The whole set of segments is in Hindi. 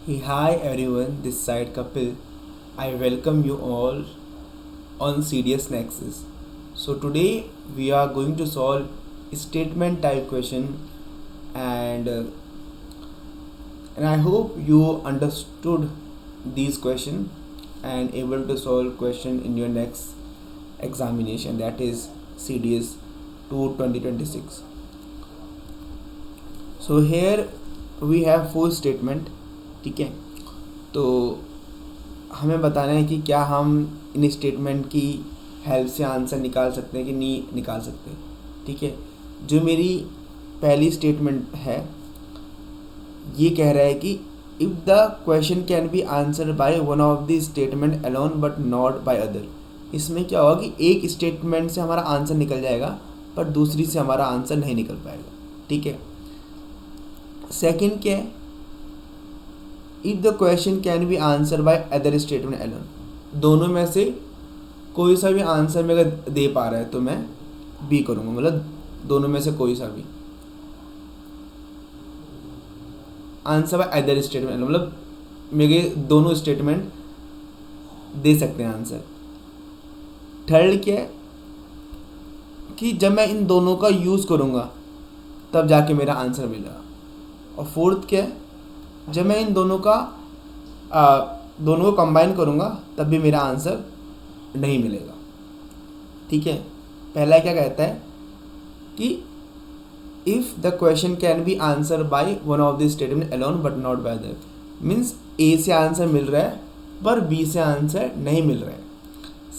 Hi everyone, this side Kapil. I welcome you all on CDS Nexus. So today we are going to solve statement type question and uh, and I hope you understood these question and able to solve question in your next examination, that is CDS 2 2026. So here we have four statement. ठीक है, तो हमें बताना है कि क्या हम इन स्टेटमेंट की हेल्प से आंसर निकाल सकते हैं कि नहीं निकाल सकते. ठीक है, जो मेरी पहली स्टेटमेंट है ये कह रहा है कि if the question can be answer by one of the statement alone but not by other. इसमें क्या होगा कि एक स्टेटमेंट से हमारा आंसर निकल जाएगा पर दूसरी से हमारा आंसर नहीं निकल पाएगा. ठीक है. सेकंड क्या है, if the question can be answer by other statement alone. दोनों में से कोई सा भी आंसर में अगर दे पा रहा है तो मैं बी करूँगा, मतलब दोनों में से कोई सा भी answer by other statement alone, मतलब मेरे दोनों स्टेटमेंट दे सकते हैं आंसर. थर्ड क्या है कि जब मैं इन दोनों का यूज़ करूँगा तब जाके मेरा आंसर मिलेगा. और फोर्थ क्या है, जब मैं इन दोनों को कंबाइन करूँगा तब भी मेरा आंसर नहीं मिलेगा. ठीक है. पहला क्या कहता है कि if the question can be answer by one of the statement alone but not by other, means A से आंसर मिल रहा है पर बी से आंसर नहीं मिल रहा है.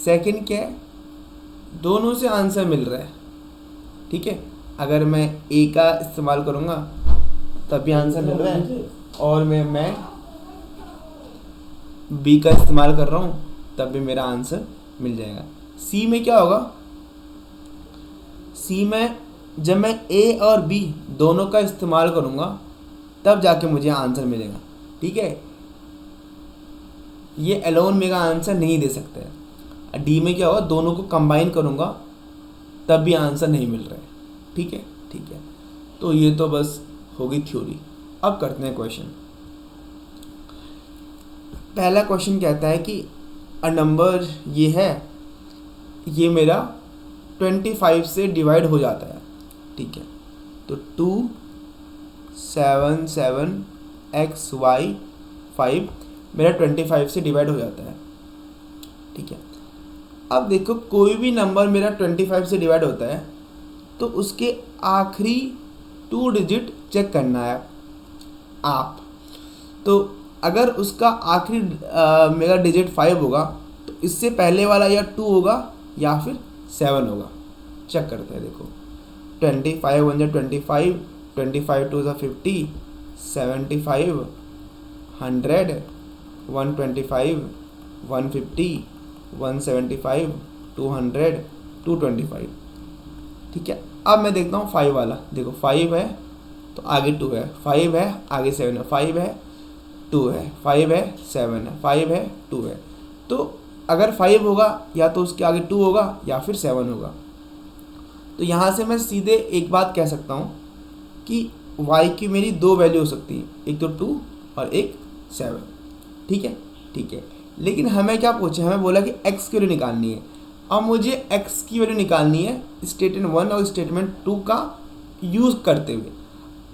सेकंड क्या है, दोनों से आंसर मिल रहा है. ठीक है, अगर मैं ए का इस्तेमाल करूँगा तब भी आंसर मिल रहा है और मैं बी का इस्तेमाल कर रहा हूँ तब भी मेरा आंसर मिल जाएगा. सी में क्या होगा, सी में जब मैं ए और बी दोनों का इस्तेमाल करूँगा तब जाके मुझे आंसर मिलेगा. ठीक है, ये अलोन मेरा आंसर नहीं दे सकता है. डी में क्या होगा, दोनों को कंबाइन करूँगा तब भी आंसर नहीं मिल रहा है. ठीक है. ठीक है, तो ये तो बस हो गई थ्योरी. अब करते हैं क्वेश्चन. पहला क्वेश्चन कहता है कि अ नंबर ये है, ये मेरा 25 से डिवाइड हो जाता है. ठीक है, तो 2 7 7 x y 5 मेरा 25 से डिवाइड हो जाता है. ठीक है. अब देखो कोई भी नंबर मेरा 25 से डिवाइड होता है तो उसके आखिरी 2 डिजिट चेक करना है आप. तो अगर उसका आखिरी मेरा डिजिट 5 होगा तो इससे पहले वाला या 2 होगा या फिर 7 होगा. चेक करते हैं. देखो 25 1 25, 25 2 50, 75 100, 125 150, 175 200 225. ठीक है. अब मैं देखता हूँ 5 वाला. देखो 5 है तो आगे 2 है, 5 है आगे 7 है, 5 है 2 है, 5 है 7 है, 5 है 2 है. तो अगर 5 होगा या तो उसके आगे 2 होगा या फिर 7 होगा. तो यहाँ से मैं सीधे एक बात कह सकता हूँ कि y की मेरी दो वैल्यू हो सकती है, एक तो 2 और एक 7. ठीक है. ठीक है, लेकिन हमें क्या पूछे, हमें बोला कि x की वैल्यू निकालनी है. अब मुझे x की वैल्यू निकालनी है स्टेटमेंट 1 और स्टेटमेंट 2 का यूज़ करते हुए.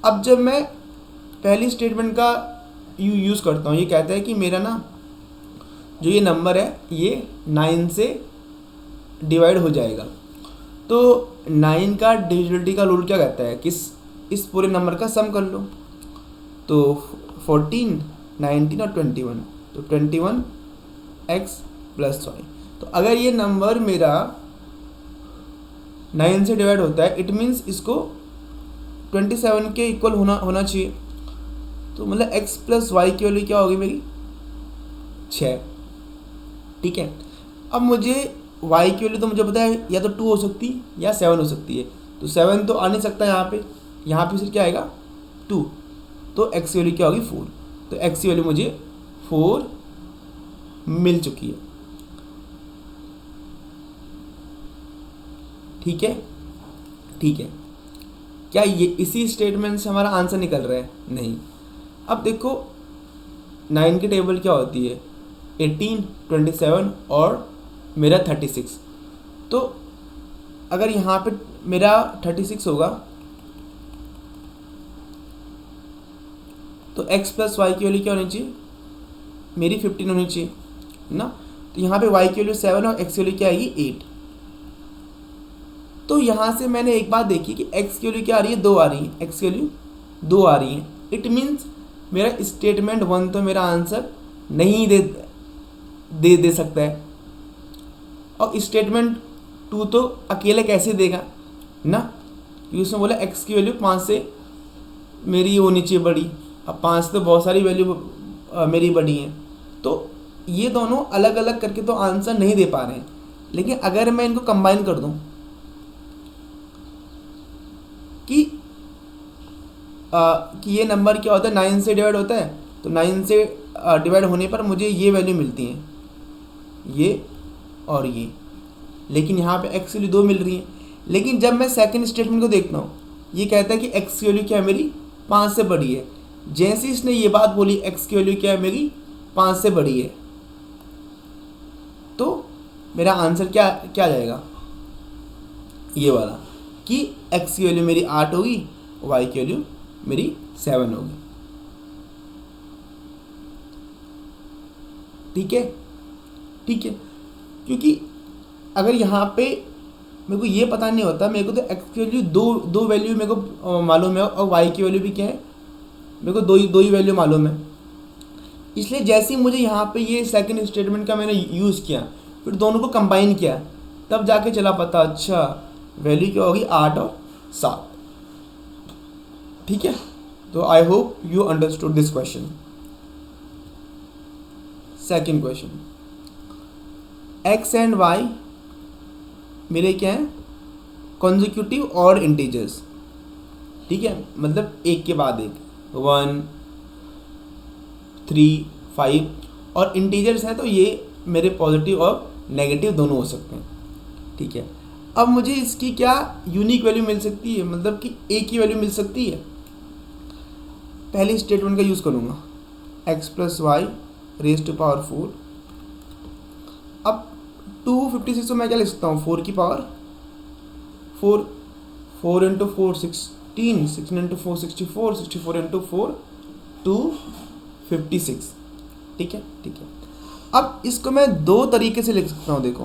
अब जब मैं पहली स्टेटमेंट का यूज़ करता हूँ, ये कहता है कि मेरा ना जो ये नंबर है ये 9 से डिवाइड हो जाएगा. तो 9 का डिविजिबिलिटी का रूल क्या कहता है कि इस पूरे नंबर का सम कर लो. तो 14 19 और 21, तो 21x + y. तो अगर ये नंबर मेरा 9 से डिवाइड होता है इट मीन्स इसको 27 के इक्वल होना चाहिए. तो मतलब x + y की वैल्यू क्या होगी मेरी 6. ठीक है. अब मुझे y की वैल्यू तो मुझे पता है या तो 2 हो सकती है या 7 हो सकती है. तो 7 तो आ नहीं सकता यहाँ पे सिर्फ क्या आएगा 2. तो x की वैल्यू क्या होगी 4. तो x की वैल्यू मुझे 4 मिल चुकी है. ठीक है. ठीक है, क्या ये इसी स्टेटमेंट से हमारा आंसर निकल रहा है? नहीं. अब देखो 9 की टेबल क्या होती है, 18, 27 और मेरा 36। तो अगर यहाँ पे मेरा 36 होगा तो x प्लस वाई की वैल्यू क्या होनी चाहिए, मेरी 15 होनी चाहिए ना। तो यहाँ पे y की वैल्यू 7 और x की वैल्यू क्या आएगी 8। तो यहाँ से मैंने एक बात देखी कि x की वैल्यू क्या आ रही है, 2 आ रही है, x की वैल्यू 2 आ रही है। इट मीन्स मेरा स्टेटमेंट 1 तो मेरा आंसर नहीं दे सकता है, और स्टेटमेंट 2 तो अकेले कैसे देगा ना, क्योंकि उसने बोला x की वैल्यू 5 से मेरी होनी चाहिए बड़ी। अब 5 तो बहुत सारी वैल्यू मेरी बड़ी हैं, तो ये दोनों अलग अलग करके तो आंसर नहीं दे पा रहे हैं। लेकिन अगर मैं इनको कंबाइन कर दूं कि ये नंबर क्या होता है, 9 से डिवाइड होता है, तो 9 से डिवाइड होने पर मुझे ये वैल्यू मिलती हैं, ये और ये। लेकिन यहाँ पे x की वैल्यू 2 मिल रही है। लेकिन जब मैं सेकंड स्टेटमेंट को देखता हूँ, ये कहता है कि x की वैल्यू क्या है, मेरी 5 से बड़ी है। जैसे इसने ये बात बोली x की वैल्यू क्या है, मेरी 5 से बड़ी है, तो मेरा आंसर क्या क्या जाएगा, ये वाला, कि x की वैल्यू मेरी 8 होगी, y की वैल्यू मेरी 7 होगी। ठीक है, ठीक है। क्योंकि अगर यहाँ पे मेरे को ये पता नहीं होता, मेरे को तो x की वैल्यू दो वैल्यू मेरे को मालूम है, और y की वैल्यू भी क्या है, मेरे को दो ही वैल्यू मालूम है। इसलिए जैसे ही मुझे यहाँ पे ये सेकंड स्टेटमेंट का मैंने यूज़ किया, फिर दोनों को कंबाइन किया, तब जाके चला पता, अच्छा वैल्यू क्या होगी, 8 और 7। ठीक है, तो आई hope you understood this question. Second question, x and y मेरे क्या है, कॉन्जिक्यूटिव और इंटीजर्स। ठीक है, मतलब एक के बाद एक, 1, 3, 5, और इंटीजर्स हैं तो ये मेरे पॉजिटिव और नेगेटिव दोनों हो सकते हैं। ठीक है, अब मुझे इसकी क्या यूनिक वैल्यू मिल सकती है, मतलब कि एक ही वैल्यू मिल सकती है। पहली स्टेटमेंट का यूज़ करूँगा, x plus Y raise to power 4। अब 256 को मैं क्या लिख सकता हूँ, 4 की पावर 4, 4 इंटू 4 16, 16 इंटू 4 64, 64 इंटू 4 256। ठीक है, ठीक है। अब इसको मैं दो तरीके से लिख सकता हूँ, देखो,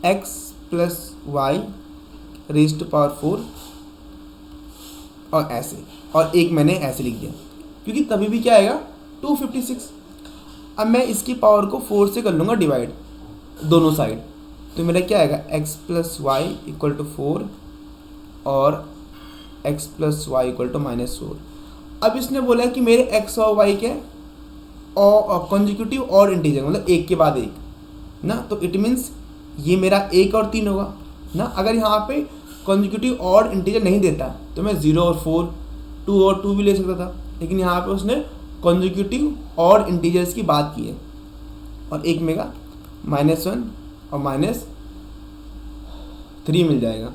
x plus Y raise to power 4 और ऐसे, और एक मैंने ऐसे लिख दिया, क्योंकि तभी भी क्या आएगा, 256। अब मैं इसकी पावर को 4 से कर लूँगा डिवाइड दोनों साइड, तो मेरा क्या आएगा, x plus y equal to 4 और x plus y equal to -4। अब इसने बोला है कि मेरे x और y के और कॉन्जिक्यूटिव और इंटीजर, मतलब एक के बाद एक ना, तो इट मीन्स ये मेरा 1 और 3 होगा ना। अगर यहाँ पे कॉन्जिक्यूटिव और इंटीजर नहीं देता तो मैं 0 और 4, 2 और 2 भी ले सकता था, लेकिन यहाँ पे उसने कॉन्जिक्यूटिव और इंटीजर्स की बात की है, और एक मेगा -1 और -3 मिल जाएगा।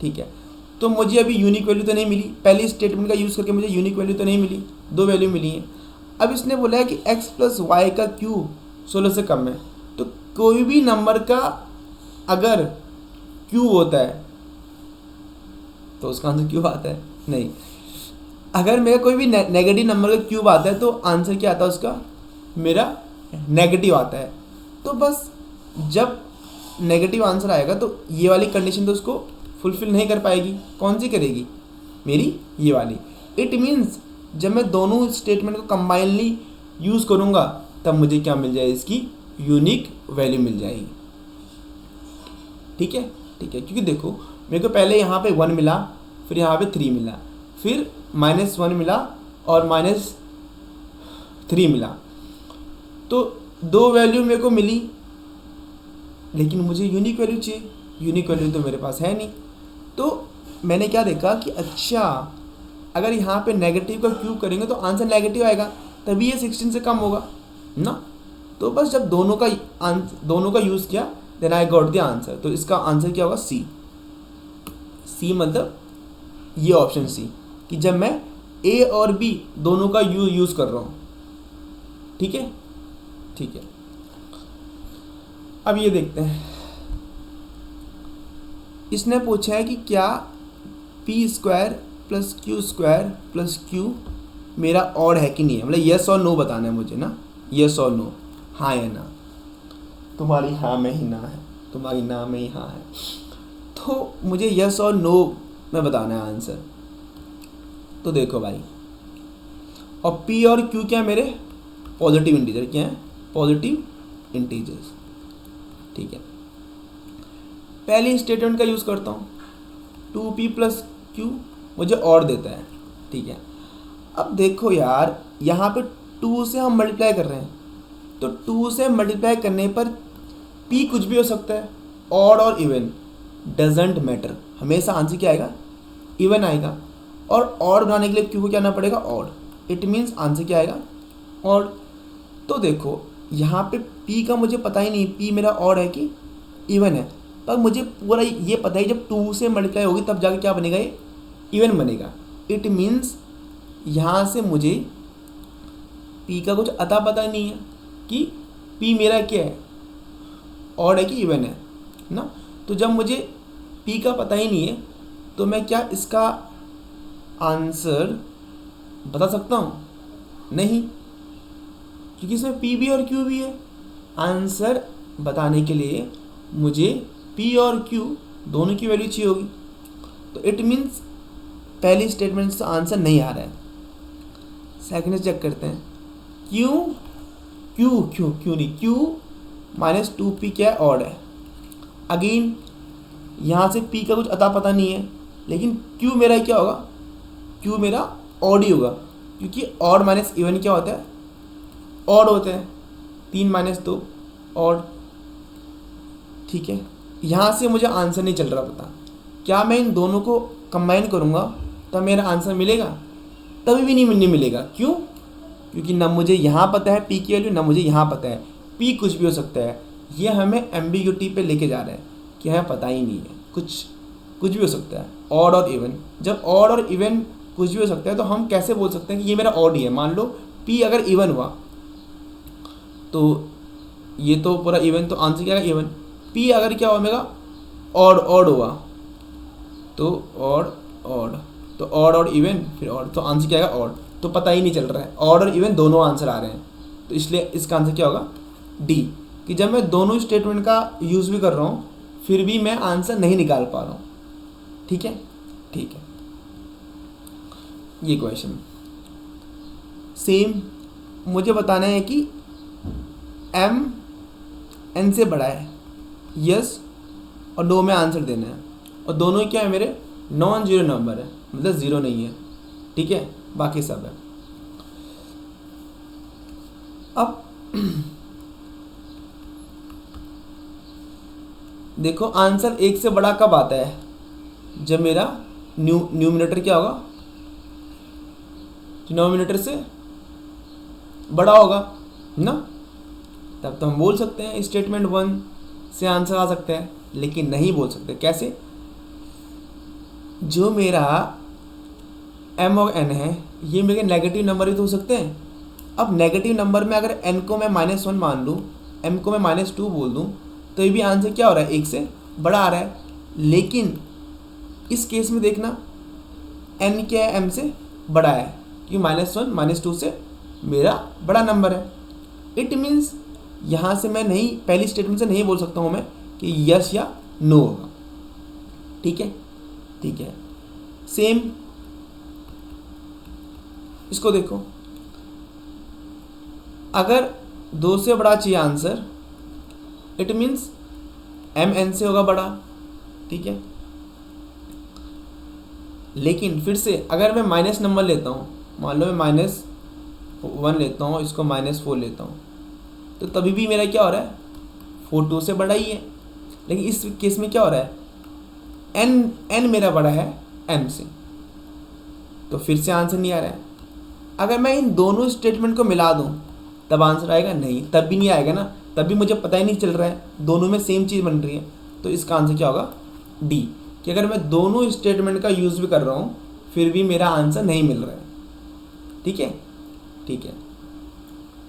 ठीक है, तो मुझे अभी यूनिक वैल्यू तो नहीं मिली, पहली स्टेटमेंट का यूज़ करके मुझे यूनिक वैल्यू तो नहीं मिली, दो वैल्यू मिली हैं। अब इसने बोला है कि x प्लस वाई का क्यूब 16 से कम है, तो कोई भी नंबर का अगर क्यूब होता है तो उसका आंसर क्यूब आता है, नहीं। अगर मेरा कोई भी नेगेटिव नंबर का क्यूब आता है तो आंसर क्या आता है उसका, मेरा नेगेटिव आता है। तो बस जब नेगेटिव आंसर आएगा तो ये वाली कंडीशन तो उसको फुलफिल नहीं कर पाएगी, कौन सी करेगी, मेरी ये वाली। इट मीन्स जब मैं दोनों स्टेटमेंट को कंबाइनली यूज़ करूँगा तब मुझे क्या मिल जाए, इसकी यूनिक वैल्यू मिल जाएगी। ठीक है, ठीक है, क्योंकि देखो मेरे को पहले यहाँ पे 1 मिला, फिर यहाँ पे 3 मिला, फिर -1 मिला और -3 मिला, तो दो वैल्यू मेरे को मिली, लेकिन मुझे यूनिक वैल्यू चाहिए, यूनिक वैल्यू तो मेरे पास है नहीं। तो मैंने क्या देखा कि अच्छा अगर यहाँ पे नेगेटिव का क्यूब करेंगे तो आंसर नेगेटिव आएगा, तभी ये 16 से कम होगा ना। तो बस जब दोनों का यूज़ किया then I got the answer. तो इसका आंसर क्या होगा, सी मतलब ये ऑप्शन सी, कि जब मैं ए और बी दोनों का यूज़ कर रहा हूँ। ठीक है, ठीक है। अब ये देखते हैं, इसने पूछा है कि क्या P square plus Q square plus Q मेरा ऑड है कि नहीं है, मतलब यस और नो बताना है मुझे ना, यस और नो, हाँ या ना। तुम्हारी हाँ में ही ना है, तुम्हारी ना में ही हाँ है, तो मुझे यस और नो में बताना है आंसर। तो देखो भाई, और पी और क्यू क्या है मेरे, पॉजिटिव इंटीजर, क्या है, पॉजिटिव इंटीजर्स। ठीक है, पहली स्टेटमेंट का यूज़ करता हूँ, 2p प्लस क्यू मुझे और देता है। ठीक है, अब देखो यार, यहाँ पे 2 से हम मल्टीप्लाई कर रहे हैं, तो 2 से मल्टीप्लाई करने पर p कुछ भी हो सकता है, ऑड और इवन, डजेंट मैटर, हमेशा आंसर क्या आएगा, इवन आएगा। और ऑड बनाने के लिए क्यू को क्या आना पड़ेगा, ऑड, इट मीन्स आंसर क्या आएगा, ऑड। तो देखो यहाँ पे p का मुझे पता ही नहीं, p मेरा ऑड है कि इवन है, पर मुझे पूरा ये पता है जब 2 से मल्टीप्लाई होगी तब जाके क्या बनेगा, ये इवन बनेगा। इट मीन्स यहाँ से मुझे p का कुछ अता पता नहीं है कि p मेरा क्या है, ऑड है कि इवन है ना। तो जब मुझे p का पता ही नहीं है तो मैं क्या इसका आंसर बता सकता हूँ, नहीं, क्योंकि इसमें p भी और q भी है। आंसर बताने के लिए मुझे p और q दोनों की वैल्यू चाहिए होगी, तो इट मीन्स पहली स्टेटमेंट से आंसर नहीं आ रहा है। सेकंड चेक करते हैं, क्यू नहीं, q माइनस 2p क्या है, ऑड है। अगेन यहाँ से p का कुछ अता पता नहीं है, लेकिन q मेरा क्या होगा, q मेरा ऑड ही होगा, क्योंकि ऑड माइनस इवन क्या होता है, ऑड होते हैं, 3 माइनस 2 ऑड। ठीक है, यहाँ से मुझे आंसर नहीं चल रहा पता, क्या मैं इन दोनों को कंबाइन करूँगा तब मेरा आंसर मिलेगा, तभी भी नहीं मिलेगा। क्यों, क्योंकि ना मुझे यहाँ पता है p की वैल्यू, ना मुझे यहाँ पता है, p कुछ भी हो सकता है। ये हमें एम्बिग्यूटी पे लेके जा रहे हैं कि हमें पता ही नहीं है, कुछ भी हो सकता है, ऑड और इवन। जब ऑड और इवन कुछ भी हो सकता है तो हम कैसे बोल सकते हैं कि ये मेरा ऑड ही है। मान लो p अगर इवन हुआ तो ये तो पूरा इवन, तो आंसर क्या है, इवन। p अगर क्या हुआ मेरा, ऑड हुआ तो ऑड तो ऑड और इवन फिर ऑड, तो आंसर क्या आएगा, ऑड। तो पता ही नहीं चल रहा है, ऑड और इवन दोनों आंसर आ रहे हैं, तो इसलिए इसका आंसर क्या होगा, डी, कि जब मैं दोनों स्टेटमेंट का यूज़ भी कर रहा हूँ फिर भी मैं आंसर नहीं निकाल पा रहा हूँ। ठीक है, ठीक है। ये क्वेश्चन सेम मुझे बताना है कि m n से बड़ा है, यस और नो में आंसर देना है, और दोनों क्या है मेरे, नॉन जीरो नंबर है, मतलब ज़ीरो नहीं है। ठीक है, बाकी सब है। अब देखो आंसर 1 से बड़ा कब आता है, जब मेरा न्यूमिनेटर क्या होगा, डिनोमिनेटर से बड़ा होगा ना, तब तो हम बोल सकते हैं स्टेटमेंट 1 से आंसर आ सकता है। लेकिन नहीं बोल सकते, कैसे, जो मेरा m और n है ये मेरे नेगेटिव नंबर भी तो हो सकते हैं। अब नेगेटिव नंबर में अगर n को मैं -1 मान लूँ, m को मैं -2 बोल दूँ, तो ये भी आंसर क्या हो रहा है, 1 से बड़ा आ रहा है। लेकिन इस केस में देखना n क्या है, m से बड़ा है, क्योंकि -1 -2 से मेरा बड़ा नंबर है। इट मीन्स यहाँ से मैं नहीं, पहली स्टेटमेंट से नहीं बोल सकता हूँ मैं कि यस या नो होगा। ठीक है, ठीक है। सेम इसको देखो, अगर 2 से बड़ा चाहिए answer, it means m n से होगा बड़ा। ठीक है, लेकिन फिर से अगर मैं माइनस नंबर लेता हूँ, मान लो मैं -1 लेता हूँ, इसको -4 लेता हूँ, तो तभी भी मेरा क्या हो रहा है, 4 2 से बड़ा ही है। लेकिन इस केस में क्या हो रहा है, n मेरा बड़ा है m से, तो फिर से आंसर नहीं आ रहा है। अगर मैं इन दोनों स्टेटमेंट को मिला दूं तब आंसर आएगा, नहीं तब भी नहीं आएगा ना, तब भी मुझे पता ही नहीं चल रहा है, दोनों में सेम चीज़ बन रही है। तो इसका आंसर क्या होगा, डी, कि अगर मैं दोनों स्टेटमेंट का यूज़ भी कर रहा हूँ फिर भी मेरा आंसर नहीं मिल रहा है। ठीक है, ठीक है।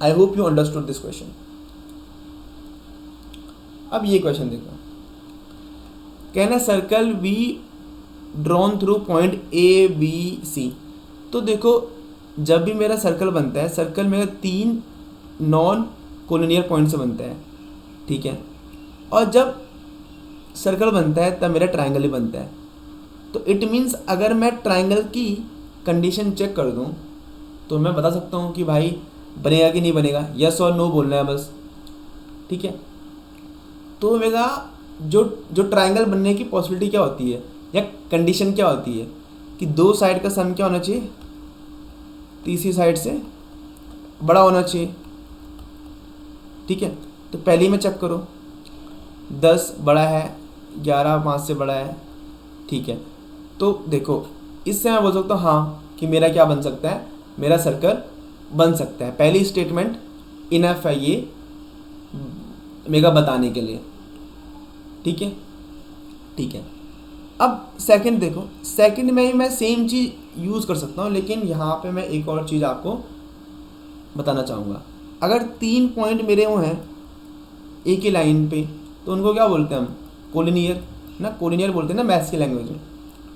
I hope you understood this question. अब ये क्वेश्चन देखो, कहना circle we drawn through point A B C. तो देखो जब भी मेरा सर्कल बनता है, सर्कल मेरा 3 नॉन कोलिनियर पॉइंट से बनता है, ठीक है। और जब सर्कल बनता है तब मेरा ट्रायंगल ही बनता है। तो इट मीन्स अगर मैं ट्रायंगल की कंडीशन चेक कर दूं तो मैं बता सकता हूं कि भाई बनेगा कि नहीं बनेगा, यस और नो बोलना है बस, ठीक है। तो मेरा जो जो ट्रायंगल बनने की पॉसिबिलिटी क्या होती है या कंडीशन क्या होती है कि 2 साइड का सम क्या होना चाहिए, तीसरी साइड से बड़ा होना चाहिए, ठीक है। तो पहले में चेक करो, 10 बड़ा है, 11 5 से बड़ा है, ठीक है। तो देखो इससे मैं बोल सकता हूँ हाँ कि मेरा क्या बन सकता है, मेरा सर्कल बन सकता है। पहली स्टेटमेंट इनफ है ये मेरा बताने के लिए, ठीक है, ठीक है। अब सेकंड देखो, सेकंड में ही मैं सेम चीज़ यूज़ कर सकता हूँ, लेकिन यहाँ पे मैं एक और चीज़ आपको बताना चाहूँगा। अगर 3 पॉइंट मेरे वो हैं एक ही लाइन पे तो उनको क्या बोलते हैं हम, कोलिनियर ना, कोलिनियर बोलते हैं ना मैथ्स की लैंग्वेज में,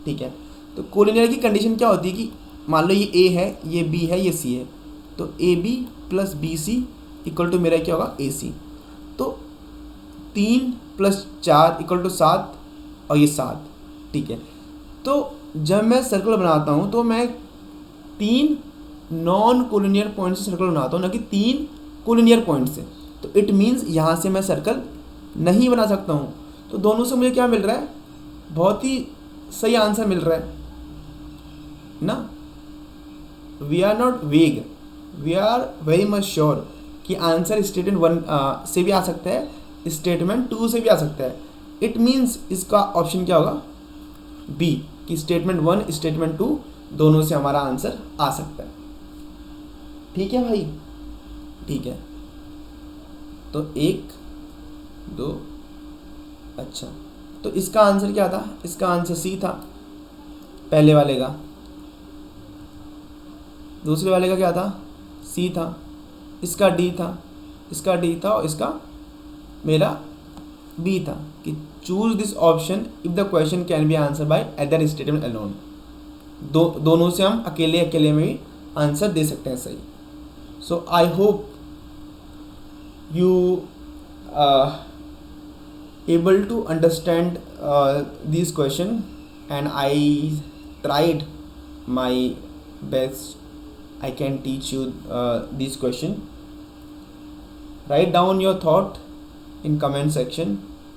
ठीक है। तो कोलिनियर की कंडीशन क्या होती है कि मान लो ये ए है, ये बी है, ये सी है, तो A B plus B C equal to मेरा क्या होगा, ए सी। तो 3 + 4 = 7 और ये 7, ठीक है। तो जब मैं सर्कल बनाता हूँ तो मैं 3 नॉन कोलिनियर पॉइंट से सर्कल बनाता हूँ, ना कि 3 कोलिनियर पॉइंट से। तो इट मीन्स यहाँ से मैं सर्कल नहीं बना सकता हूँ। तो दोनों से मुझे क्या मिल रहा है, बहुत ही सही आंसर मिल रहा है ना। We are not vague, we are very much sure कि आंसर स्टेटमेंट 1 से भी आ सकता है, स्टेटमेंट 2 से भी आ सकता है। इट मीन्स इसका ऑप्शन क्या होगा, बी, कि स्टेटमेंट 1 स्टेटमेंट 2 दोनों से हमारा आंसर आ सकता है। ठीक है भाई, ठीक है। तो 1 2, अच्छा, तो इसका आंसर क्या था, इसका आंसर सी था पहले वाले का, दूसरे वाले का क्या था, सी था, इसका डी था, इसका डी था, और इसका मेरा बी था कि choose this option if the question can be answer by other statement alone. दोनों से हम अकेले अकेले में भी आंसर दे सकते हैं सही। So I hope you able to understand these question, and I tried my best I can teach you these question. Write down your thought in comment section,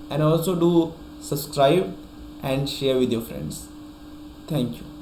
and also do subscribe and share with your friends. Thank you.